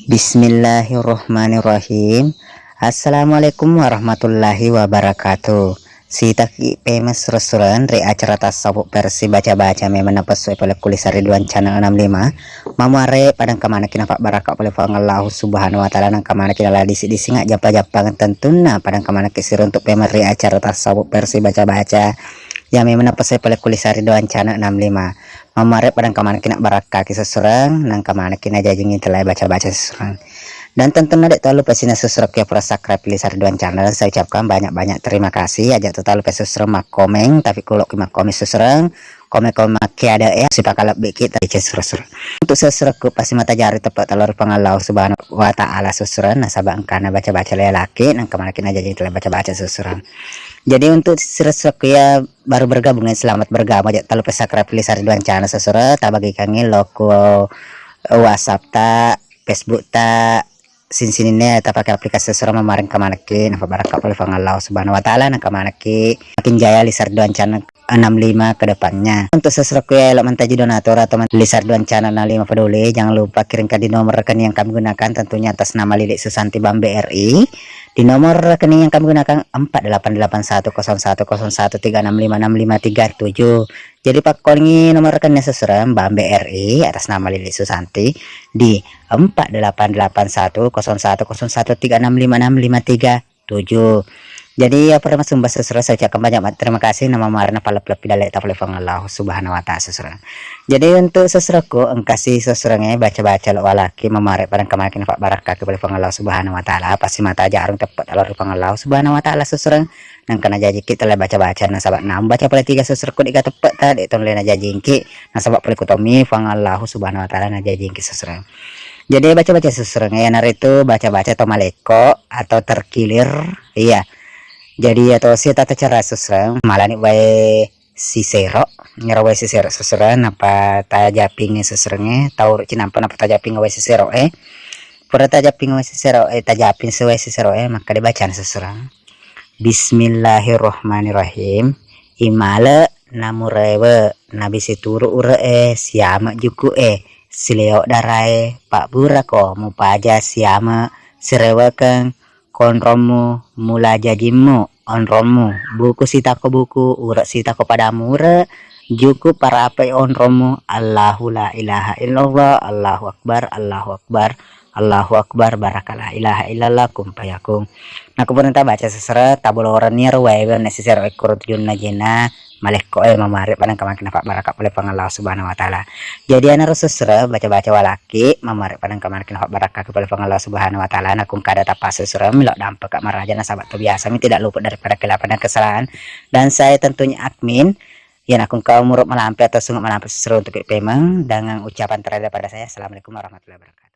Bismillahirrohmanirrohim. Assalamualaikum warahmatullahi wabarakatuh. Si taki famous restoran re acara tasawuf versi baca-baca memang apa sesuai pada kuliah Ridwan channel 65 mamare padang kamana kina pak baraka oleh Allah subhanahu wa ta'ala nang kamana kina la disi ngak japa-japa tentuna padang kamana kisir untuk famous re acara tasawuf versi baca-baca yang memang apa sesuai pada kuliah Ridwan channel 65 mamare padang kamana kina baraka kisah serang nang kamana kina jajingin telah baca-baca serang. Dan tentunya tidak terlalu pesina subscribe ya para subscribe Lisa Ridwan channel. Saya ucapkan banyak-banyak terima kasih. Ajak total pesu serem komen tapi kalau kita komen seserang komen ada ya siapa kalau bikin kita seserang untuk seserku pasti mata jari tepat telur pengalau subhanahu wa ta'ala seserang nasabah karena baca-baca lelaki nang kemarin aja jadi telah baca-baca seserang. Jadi untuk seserku ya baru bergabung selamat bergabung ajak terlalu subscribe Lisa Ridwan channel seserang tak bagi kangen loko WhatsApp tak Facebook tak sini tak pakai aplikasi seserang memaring kemanaki nah baraka oleh Allah subhanahu wa ta'ala nah kemanaki makin jaya Lisa Ridwan channel 65 ke depannya. Untuk seserku ya elok mentaji donatur atau Lisa Ridwan channel 65 peduli jangan lupa kirimkan di nomor rekening yang kami gunakan tentunya atas nama Lilik Susanti Bank BRI di nomor rekening yang kami gunakan 4881010136565537. Jadi Pak Kongi nomor rekeningnya seserang Bank BRI atas nama Lilik Susanti di 4881010136565537. Jadi ya pada sumber seserang saya ucapkan banyak terima kasih nama marna pala pidalek tafle Allah subhanahu wa ta'ala seserang. Jadi untuk seserangku engkasih seserangnya baca-baca lo walaki memarek pada kemarin Pak Baraka kepada Allah subhanahu wa ta'ala pasti mata jarang tepat alur Allah subhanahu wa ta'ala seserang dan kena janji kita lah baca-baca nah sahabat nah baca pada 3 seserangku dika tepat tadi ton lena janji nah sahabat pelikutomi Allah subhanahu wa ta'ala nah janji seserang. Jadi baca-baca seserangnya ya itu baca-baca atau maleko atau terkilir iya. Jadi atau si tata cara seserang malah nih wae si sero nyerawai si sero seserang apa tajaping seserangnya tahu cinampan apa tajaping wae si sero pura tajaping wae si sero tajaping sewae si sero maka dibacaan seserang. Bismillahirrohmanirrohim. Imale namurewe nabi situru ure siama juku sileo darai pak burako mupaja siama sirewakeng konromu mula jajimu onromu buku sitako buku urak sitako padamu ura juku para apa onromu Allahu la ilaha illallah Allahu akbar Allahu akbar Allahu akbar barakalah ilaha illallah kumpayakum. Nah kemudian kita baca sesera tabolorannya ruwaya nesisir ekor tujuh najena maleko mamari padang kemakin Pak Baraka oleh Allah subhanahu wa ta'ala. Jadi anak sesera baca-baca walaki mamari padang kemakin Pak Baraka oleh Allah subhanahu wa ta'ala nah kung kada tapas sesera milok dampak kak maraja nah sahabat biasa mi tidak luput daripada kelapan dan kesalahan dan saya tentunya admin ya akun kau murup melampai atau sungguh melampai seseru untuk pemang dengan ucapan terakhir pada saya assalamualaikum warahmatullahi wabarakatuh.